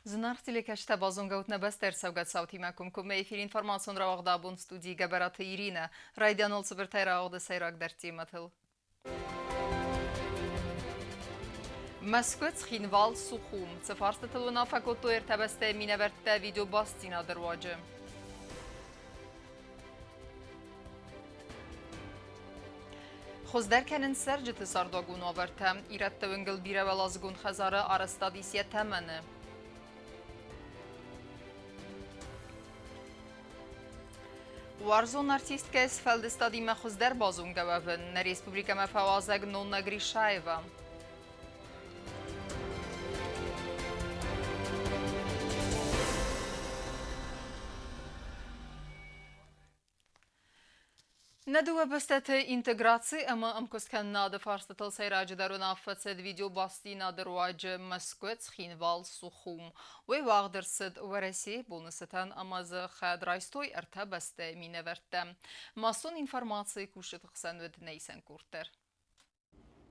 Znarhtile kashta bazongautna baster savgat sauti makum kume efir informason ravagda bun studi gabaratı Irina. Raydan olsa bir tayra ağda sayrak derti matıl. Moskva xinval sukhum. Sefarsta tılvına fakotu ertabaste mineverte video bastina dervacı. Xozder kenin serceti sardagun avertem. İratte vengil bire velazgun khazara arastadisiye temene. Warzone artistke z Feldestadi Mechuzder bazungawawen na Republika Mefawazeg non nagrishaeva. ندوه بستت integracji ama amkoskan nade farstatal sayracı daruna fatsed video basti nader wajı Moskvets xinval sukhum ve wagdersid veresi bonusatan amazı khadraystoy ertabaste minevertem. Mason informatsiyi kuşet xsan ved neysen kurter.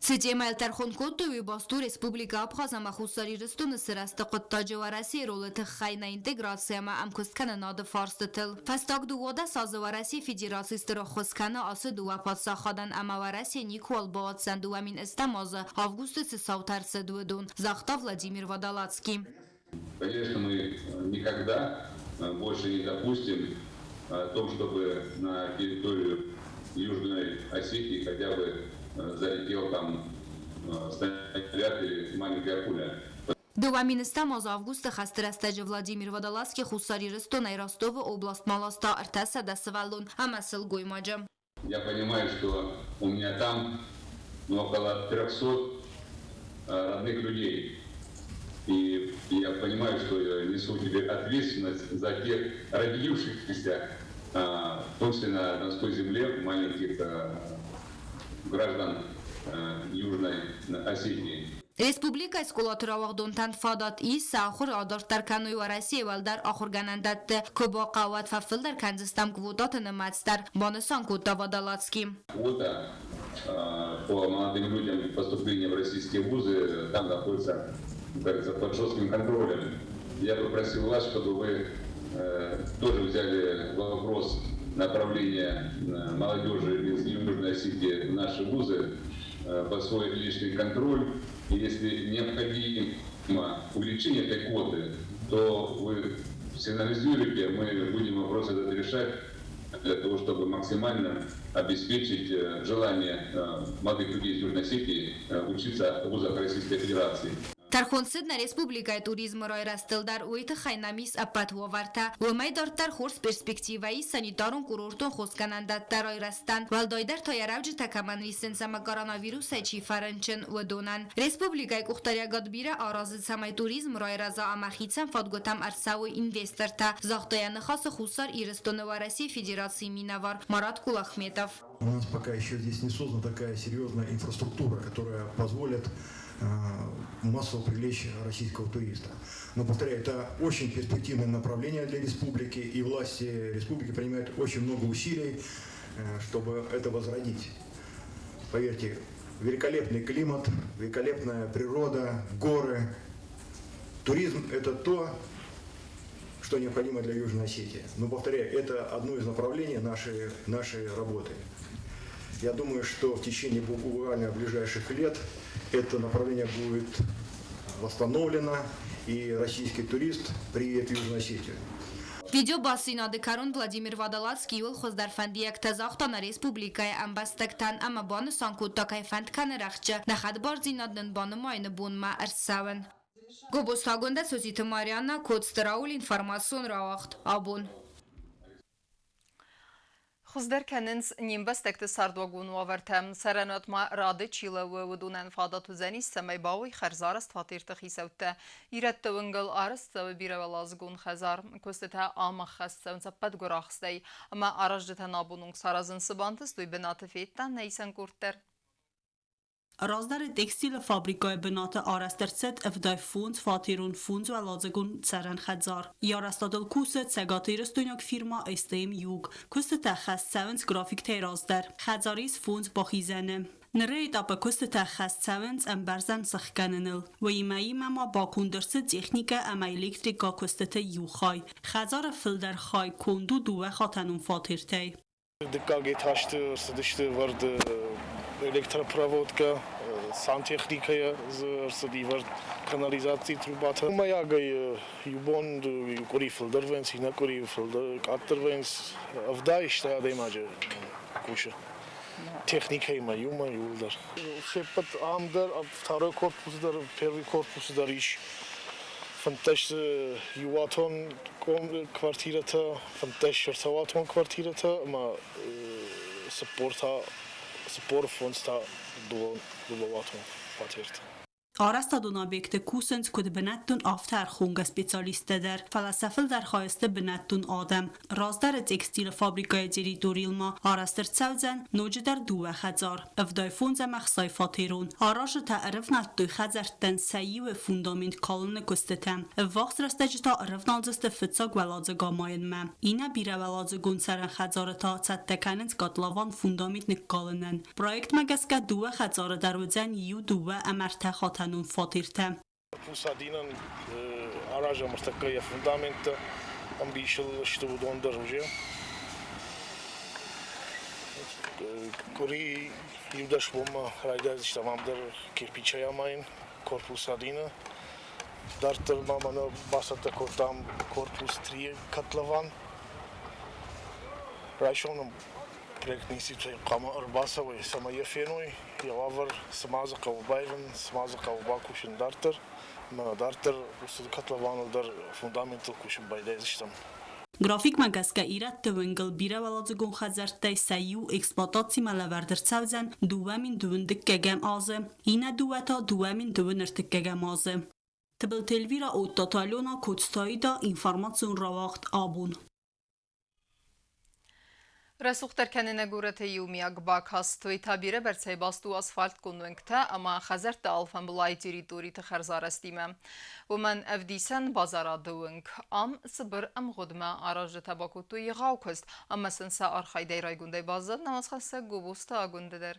Сетемал Тархонкотові басту Республіка Абхазама хусарі рестуни сирасти қоттаджі вараси ролити хайна інтеграцияма амкусткана нади фарститил. Фастак дувада сазы вараси федерації стира хускана аси дува патса хадан ама вараси Никол Баатсан дуамин истамазы августиси саутарсы дуидун. Захта Владимир Водолацкий. Конечно, мы никогда больше не допустим о том, чтобы на территорию Южной Осетии хотя бы залетел там снаряд или маленькая пуля. Дуамин истамаз августа хастерастаджи Владимир Водолацкий хусари рестуни Ростова область Маласта артаса дасывалун амасыл гоймаджа. Я понимаю, что у меня там около 300 родных людей. И я понимаю, что я несу теперь ответственность за тех родившихся, в том числе на Донской земле, маленьких граждан Южной Осетии. Республика скулатра вагдунтан фадат и сахур адар таркануй вараси валдар ахурганандат куба қават фафилдар канзистам квотат намацтар банасан кута Водолацкий. Квота по молодым людям поступления в российские вузы там находится, кажется, под жестким контролем. Я бы просил вас, чтобы вы тоже взяли вопрос направления молодежи из Южной Осетии в наши вузы под свой личный контроль. И если необходимо увеличение этой квоты, то вы сигнализируете, мы будем вопрос этот решать для того, чтобы максимально обеспечить желание молодых людей из Южной Осетии учиться в вузах Российской Федерации. Тархонсид на республика туризм рай растил дар уйт хайнамис апат ваварта و میدار تر خورس پرسپکتیوی سانیتارون کورورتون خوزکنندت درای رستن والدایدر تا یروج تکمن ریسن سما کوروناویروس چی فرنچن و دونن республика اختاریا گاد بیره آراز سمای توریسم رای رضا امخیتسن فادگوتم ارساو اینوستر تا زاختاین خاص خصار ایرستون ورسی فدراسیی مینوار مراد کلاخمیتوف. У нас пока еще здесь не создана такая серьезная инфраструктура, которая позволит массово привлечь российского туриста. Но, повторяю, это очень перспективное направление для республики, и власти республики принимают очень много усилий, чтобы это возродить. Поверьте, великолепный климат, великолепная природа, горы. Туризм – это то, что необходимо для Южной Осетии. Но, повторяю, это одно из направлений нашей работы. Я думаю, что в течение буквально ближайших лет это направление будет восстановлено, и российский турист приедет в Южную Осетию. Видео басина декарун Владимир Водолацкий ول خوز در فندیک تزاختان республикای امبستکتن اما بان سانکوت تا کیفند کنه رخچه نخد بار زینادن بان ماین بون ما ارساون. گوبوستاگونده سوزیت ماریانا کودستراول انفرماسیون را وقت آبون. Xuzder kenins nimbestekti sardwagun wavertem serenot ma rade çile ve vudunen fadat uzeni semay bawi xerzarest fatirte xisevte irette wengel arest ve bire velazgun xezar kostete ama xessevn sepet goraxstey ama arajdete nabunung sarazın sıbantıs duy benate fetten neysen kurter. رازدار تکستیل فابریکای بنات آرسترست افدای فونز فاتیرون فونز و لازگون سرن خدزار. یا رستادل کوست سگاتی رستونیاک فیرما استیم یوگ. کوست تخص سونز گرافیک تیرازدر. خدزاریس فونز باخیزنه. Նրեյդ ապակոստը տախած ծավենց ամբարզան սխկաննլ, վայմայի մամա բակունդրսը տեխնիկա ամա էլեկտրիկա կոստը յուխայ, խազարը ֆիլդեր խայ կոնդու դուվե խատանուն ֆաթիրտեյ. Դկագեթաշտը, սդիշտը վարդ электропроводка, сантехника, сдивар канализации трубата. Маягай юбон кори филдервенс, ина кори филдер каттервенс, авдаишта адемаже куша. Техника има юлдар. Все път амдар, второй корпус дар, первый корпус дариш. Фанташ юатон квартирата, фанташ шертаватон квартирата, ма спор фонста дулаватон квартирата. Արաստադուն օբյեկտը կուսենց կուդ բնատուն ավտար խունգա սպեցիալիստը դեր, ֆալասաֆել դեր խայստը բնատուն ադեմ, ռազդարը տեքստիլը ֆաբրիկայը ձերիտորիլմա, արաստր ծավձան, նոջը դեր դուվը խածար, ըվդայ ֆունձը մախսայ ֆաթիրուն, արաշը թա ըրվնալ տույ խածարտեն սայիու է ֆունդամինտ կալունը կուստետեմ, վաղց ռաստաջը թա ըրվնալձստը ֆծակ վալածը գամայն մը, ինա բիրա վալածը գունցարան խածարը թա ծատտեկանենց կատլավան ֆունդամինտ նկկալնեն, պրոյեկտ մագասկա դուվը խածարը դարուձան յու դուվը ամարտա խաթանուն ֆաթիրտը. Пусадинан аража мастакая фундамента, амбишел что удондер уже. Кори юдаш бома райдаз штамамдер кирпичая майн корпусадина. Дартер мамана басата котам корпус 3 котлован. Райшоном проект институция қама арбасовый самая феной явавар самаза кавбайвен самаза кавбакушин дартер на дартер усуд котлованылдар фундаментал кушин байдайзыштам. Գրաֆիկ մագասկա իրատ տվնգլ բիրավալածը գոն խազարտայ սայու էքսպլոտացի մալավարդր ծավզան դուվամին դուվն դկկեգեմ ազը, ինա դուվատա դուվամին դուվն ըրտկկեգեմ ազը. Տբլ տելվիրա ու տոտալյոնա կոծտայիդա ինվարմացիոն ռավաղտ աբուն. Ռեսուխտեր կենինը գուրեթը յումիակ բակ հաստույ թաբիրը բերցեի բաստու ասֆալտ կունվենքթը, ամա խազերտը ալվան բլայ տիրիտուրի թխերզարստիմը. Ոմեն evdisen bazaradığınk, am sıbır amğudma arajı tabakuttu yığaukust, ama sınsa arxayday raygundey bazı namazxası gubusta agundeder.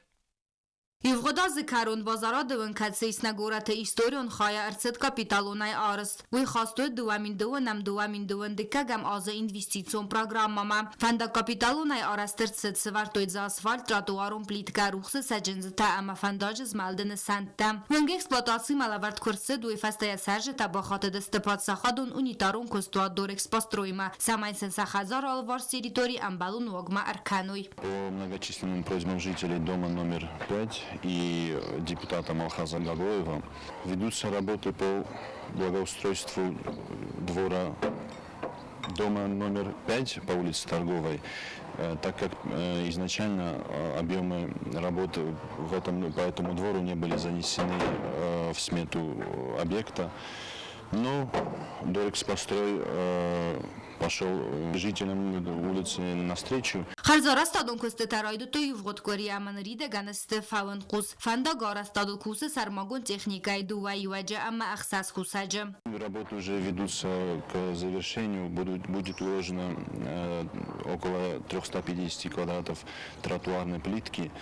Եվղոդա զկարուն բազարադվն կացեիսնա գորատը իստորիոն խայա արցետ կապիտալոնայ արստ, ուի խաստույ դուամին դուվն դիկա գամ ազը ինվեստիցիոն պրագրամամա, վանդա կապիտալոնայ արաստրցետ սվարտոյձ ասվալտ տրատուարոն պլիտկա ռուխսը սաջնձը թա ամա վանդաժыз մալդնը սանտա. Վնգ էքսպլոտացի մալավարդ քրսետ ուի ֆաստայա սարժը տաբախատը դստպատ սախադուն ունիտարոն կոստուադոր էքսպաստրոյմա, սամայնսեն սախազար ալվարս տերիտորի ամբալուն ուոգմա արքանույ. По многочисленным просьбам жителей дома номер 5 и депутата Малхаза Гаглоева ведутся работы по благоустройству двора дома номер 5 по улице Торговой, так как изначально объемы работ по этому двору не были занесены в смету объекта, но Дорекспострой пошел жителям улицы навстречу. Խարզարաստադուն կստետարայդուտը յուվղոտկորի ամանրի դեգանստը ֆավն խուս, ֆանդագարաստադու կուսը սարմագուն տեխնիկայի դուվայի վաջը ամա ախսաս խուսաջը. Работы уже ведутся к завершению, будет уложено около 350 квадратов тротуарной плитки,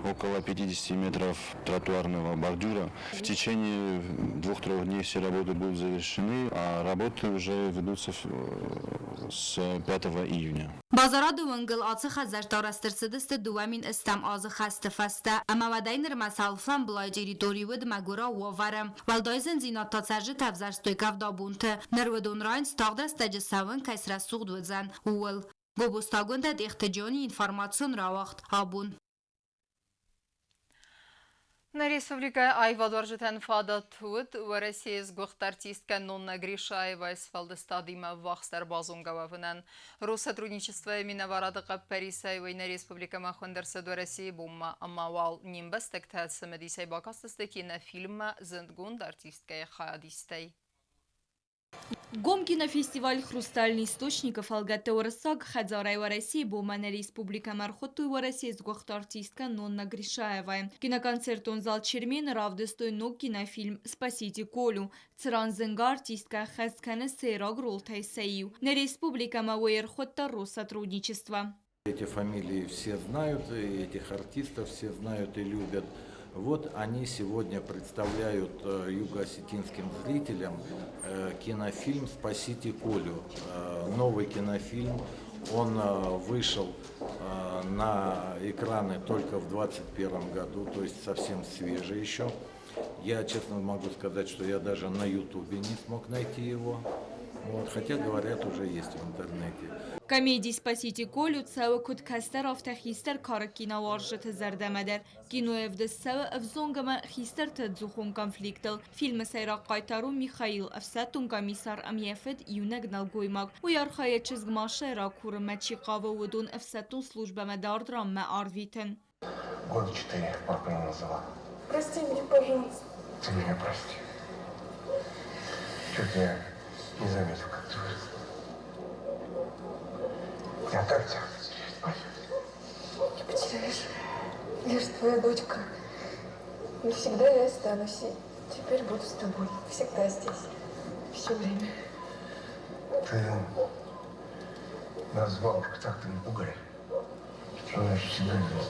около 50 метров тротуарного бордюра. В течение 2-3 дней все работы будут завершены, а работы уже ведутся с 5 июня. Բազարադու ընգլ ացը խազար տարաստրսդստը դուամին ստամ ազը խաստը ֆաստա, ամավադայնր մասալֆան բլայ տերիտորի վդ մագորա ուավարը, վալդայզեն զինատացարժը տավզարստոյկավ դաբունթը, նրվդուն ռայնց տաղդրստաջը սավն կայսրասուղ դվզան ուլ. Գոբուստագունդը դեղտեջոնի ինվարմացիոն ռավաղտ հաբուն. На республика Айвадоржетен фадатуд в России с гохтартистка Нонна Гришаева из Фалдестадима Вахстер Базунгававнен. Россотрудничество Минаварадыга Перисаевой на республика Махондерса до России бумма амавал нимбестек тәтсімедисей бакастыстыки на фильма Зендгунд артисткой Хаадистей. Гом кинофестиваль «Хрустальный источник» Фалгате Орсак Хадзарай в России Бумана республика Мархоту в России с артистка Нонна Гришаева. Киноконцерт он зал Чермен равдостой но кинофильм «Спасите Колю». Цранзенга артистка Хаскана Сейраг Ролтай Саию. На республика Мауэр Хотта Россотрудничество. Эти фамилии все знают, и этих артистов все знают и любят. Вот они сегодня представляют юго-осетинским зрителям кинофильм «Спасите Колю». Новый кинофильм. Он вышел на экраны только в 2021 году, то есть совсем свежий еще. Я честно могу сказать, что я даже на Ютубе не смог найти его. Вот, хотя, говорят, уже есть в интернете. Комедии «Спасите Колю» цао кудкастер автохистер каракина варжет зардамадер. Киноев десцао авзонгама хистер тадзухун конфликтл. Фильм сайрак кайтару Михаил Афсатун комиссар Амьефед юнагнал гоймаг. Уярхая чизгмаше ракур мачикава удун Афсатун служба медар драма арвитен. Года 4 папа не называл. Прости меня, пожалуйста. Ты меня прости. Чуть я не заметил, как ты вырос. Я так тебя потеряюсь. Не потеряешь. Я же твоя дочка. Навсегда я останусь. И теперь буду с тобой. Всегда здесь. Все время. Ты нас с бабушкой так-то не пугали. Что значит всегда здесь?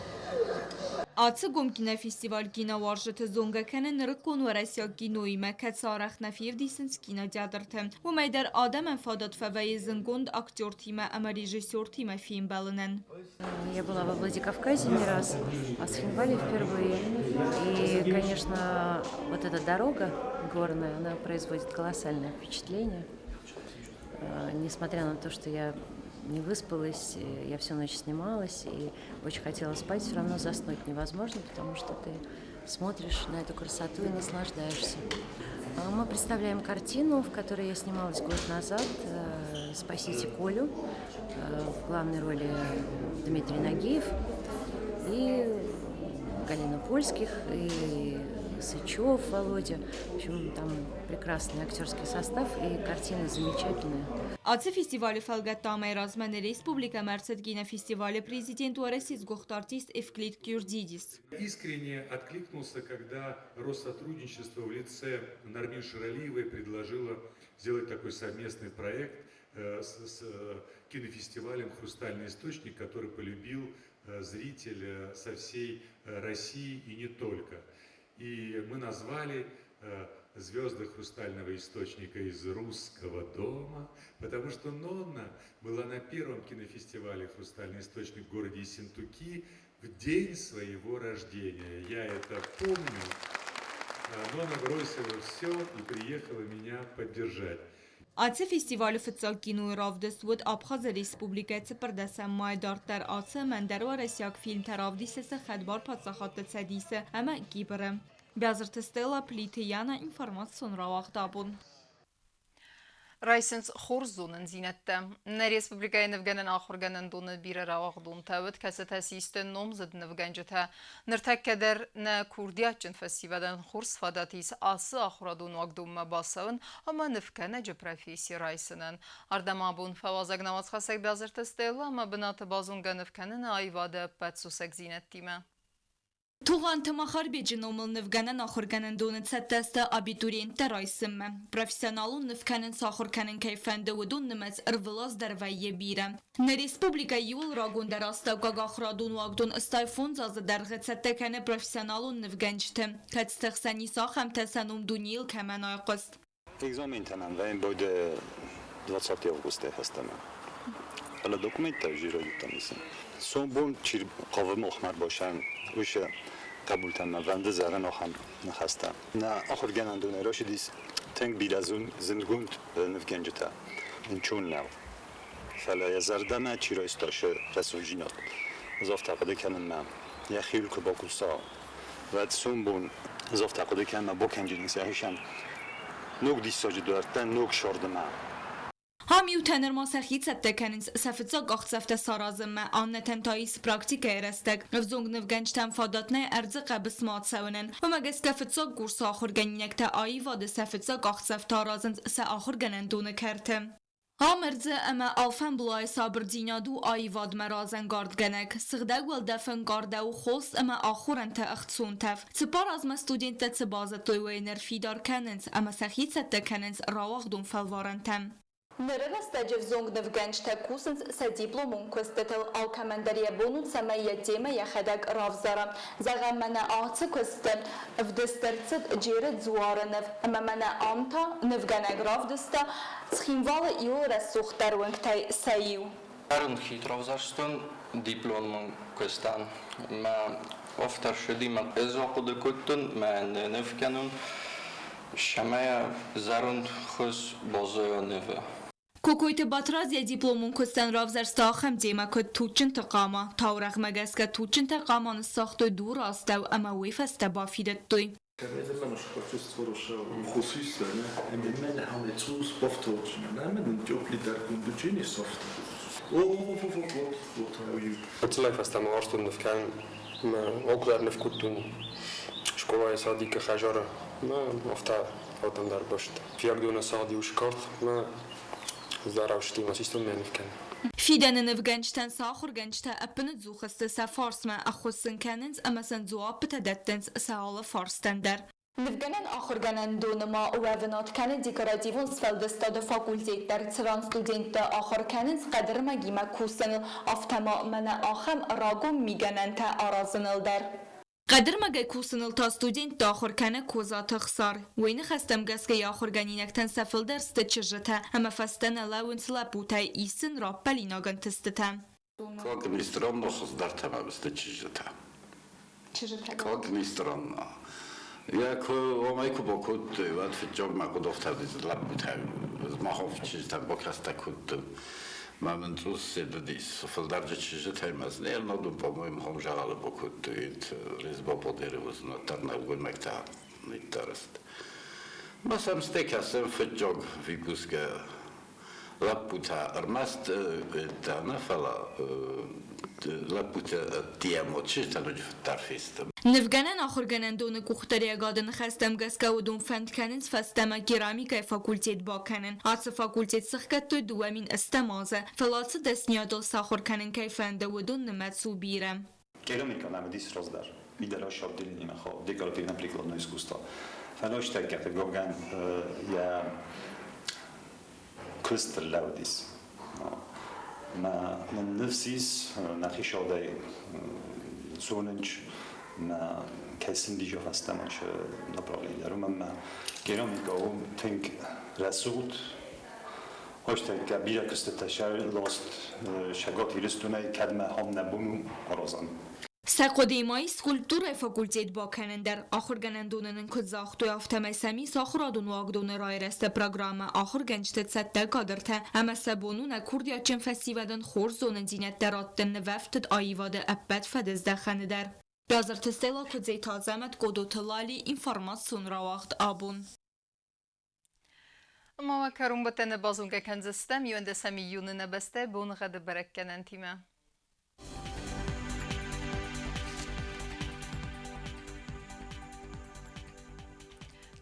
Ացը գոմ կինոֆեստիվալ կինովարժեթը զոնգականը նրկոն վարասյակ կինոյի մեկած արախ նավիև դիսնց կինոդյադրթը։ Ու մայդար ադամ են ֆադատ ֆավայի զնգոнд ակտոր թիմը, ամա режиссер թիմը фильм балынен։ Я была во Владикавказе не раз, а с Хинвали впервые. И, конечно, вот эта дорога горная, она производит колоссальное впечатление. Несмотря на то, что я не выспалась, я всю ночь снималась и очень хотела спать, все равно заснуть невозможно, потому что ты смотришь на эту красоту и наслаждаешься. Мы представляем картину, в которой я снималась год назад, «Спасите Колю», в главной роли Дмитрий Нагиев и Галина Польских, и Сычев Володя. В общем, там прекрасный актерский состав и картина замечательная. Ացը ֆեստիվալի ֆալգատամայր ազմանը Республика Мерцед кинофестиваля президент Уарасис Гохтартист Эвклид Кюрдидис. Искренне откликнулся, когда Россотрудничество в лице Нармин Ширалиевой предложило сделать такой совместный проект с кинофестивалем «Хрустальный источник», который полюбил зритель со всей России и не только. И мы назвали звезды «Хрустального источника» из русского дома, потому что Нонна была на первом кинофестивале «Хрустальный источник» в городе Ессентуки в день своего рождения. Я это помню. Нонна бросила все и приехала меня поддержать. Ացը ֆեստիվալը ֆծալ կինոյ ռավդս ոդ Աբխազը Ռեսպուբլիկայցը պրդասան մայդարտար ացը մանդարու արասյակ ֆիլմ թարավդիսեսը խադբար պացախատը ցադիսը ամա գիբրը Բյազրտը Ստելա Պլիթեյանը ինվորմացիոն ռավաղդաբուն Raysen's Xorzunun zinette. Ne Respublikaya Nevgenin Axurganin donu bir ravaqdun tavut kasetesi iste nomzid nevgencete. Nirtek keder ne Kurdiyaçın festivalden Xorz fadatis ası Axuradun vaqdun mebasavun ama nifkene profesi Raysen'in. Ardamabun fevazak namaz xasek Bязртı Stella ama binatı bazunga nifkenin ayvade petsusek zinettime. Туған тымахар беджиномыл нывганан ахурганан донет саттаста абитуриентта райсымма. Профессионалун нывканан сахурканан кайфанды удун нымаз ырвылаз дарвайе бира. На республика юл рагун дараста гагахрадун вагдун стайфон зазы даргет саттаканы профессионалун нывганчты. Кацтахсани сахам тасанум дунил каман айқыст. Экзамен вайн бойде 20 августа хастама. Hala dokumenta jiroyutam isim. Son bun çir qavı muhmar başan وش قبول تام وند زرن آخام نخستم. نه آخر گندونه راشدیس تنگ بیلازون زندگوند نفگنجتا. این چون نو. فلا یزردم چیرا استاشه رسوجینات. زفت عقده کنن من. یه خیلی که با کلسا و سون بون زفت عقده کنن با کنجین سعیشم. نوک دیساج دارتن نوک شاردم. Համիութեներ մասախից ատտեքանից սաֆիցակ աղցավտը սարազմը աննետեն տայիս պրակտիկա երաստակ վզունգ նվգանչտան ֆադատնե արձը qəbis մացավնեն վմագես կաֆիցակ գուրս ախոր գանինեք թե այի վադը սաֆիցակ աղցավտը արազնց սա ախոր գանեն դունը կերտը Համերձը əmə alfən bulay sabırdinadu այի vad mərazən qard gənək Sıqdag vəldəfən qardəu xos əmə axurən tə ıxtsun təv Çıpar azmə studentdə çıbazı toyvəyner fidar kənins əmə səxit səttə kənins ravaqdun fəlvarən təm Nere stacevzong nevgenç tekusens se diplomun kustetel alkamenderiye bonut semeye tema yahadak ravzara. Zagamana ağtı kusten vdestertsit ciret zuarenev. Memana amta nevgenek ravdista schinvala io resuchter wengtay sayu. Arun hitrovzarstun diplomon kustan. Ma oftar shedimat ezoqudekutun ma nevkenun şamaya zarund khus bozoyoneve. Кокойт батраз я дипломун кустен равзар стахам дима код тучин тaqama таурах магас ка тучин тaqaman сахто дур астав ама вифаста бафидеттуй. Когда man почувствовал мхусиса, не мен хамецус повторчно, не мен jobliter kundучини soft. What are you? Отсылай фастам арстун нефкан, окулар нефкутун. Школа садика хажара, офта отандар башт. Фиагдуна сади ушкарт, زاراوشتي ما سيستم نفكن فيدان نفغنشتن ساخر غنشتا ابن زوخست سفارسما اخوسن كاننز اما سن زواب بتدتنز ساول فارستندر Nivganen ahırganen donuma uvevinat kane dekorativun sfeldesta da fakultetler tsivan studente ahırkanen qadirma gima kusanil aftama mana aham ragom miganen ta arazınılder. قدر مگه کوسنل تا استودنت داخل کنه کوزات خسار وین خستم گس که آخر گنینک تن سفل درست چجته اما فستن لاونس لبوتای ایسن را پلیناگن تستتم. کاغنیستران نخست در تمام است چجته. کاغنیستران یا کو اومای کو با کود وقت فجاگ مکود افتاد از لبوتای ما خوف چجته با کاستا کود من توس دیس فل درجه چجته ماز نه نادم با مویم هم جاله با کود ایت ریزبا پدری وزن ترنا گل مکتا نیترست. ما سمسته کاسم فجاگ ویگوسگه لبوتا ارمست دانه فلا لبوتا دیامو چجته نوجف ترفیستم. نفگنن آخر گنن دونه کوختری گادن خستم گس که ودون فند کننز فستم کرامیکای فاکولتیت با کنن آت فاکولتیت سخت تو دوامین استمازه فلاس دستنیادل ساخر کنن که فنده ودون نمتسو بیرم. Keramika nam dis rozdar. Idealos oddělení dekorativní příkladné iskustva. Fenošte kategorgan je krystal laudis. ما من نفسيس نخيش هذا سونج ما كيسن ديجا فاستمش نبرالي دارو ما كيراميكا و تنك رسود هاشتا كبيرة كستتشار لاست شغات يرستوني كدما هم نبونو رازان سقدیمای سکولپتور فاکولتیت با کنندر آخر گنندونن که زاختو یافتمه سمی ساخرادون واقدون رای رست پروگرام آخر گنجتت سته کادرته اما سبونون کردیا چن فسیودن خورزون دینت دراتن وفتد آیواده ابد فدزده خندر بازر تستیلا که زی تازمت گودو تلالی انفرماسون را وقت آبون ما کرون بتن بازونگه کنزستم یونده سمی یون نبسته بون غد برکنن تیمه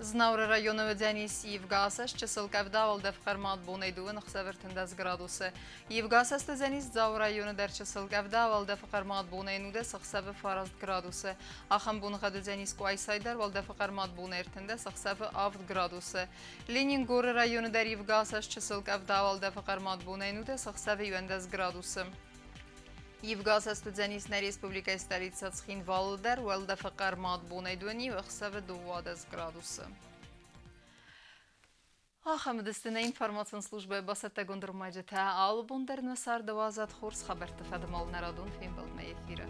Знаур району Денис Евгасаш, часылка вдавал дев хармат бунай дуын хсавертендаз градусы. Евгасас Денис Знаур району дер часылка вдавал дев хармат бунай нуде сахсавы фаразд градусы. Ахам бунға Денис Куайсайдар вал дев хармат бунай эртенде сахсавы авд градусы. Ленингор району дер Евгасаш, часылка вдавал дев хармат бунай нуде сахсавы юендаз градусы. Евгаса студенисна республика столица Цхинвалдер, Уэлдафа Кармат Бунайдуни, Вахсаве 20 градусы. Ахамдыстына информацион службы басата гондырмайжыта албундер насар 20 хорс хабарты фадымал нарадун фембал на эфира.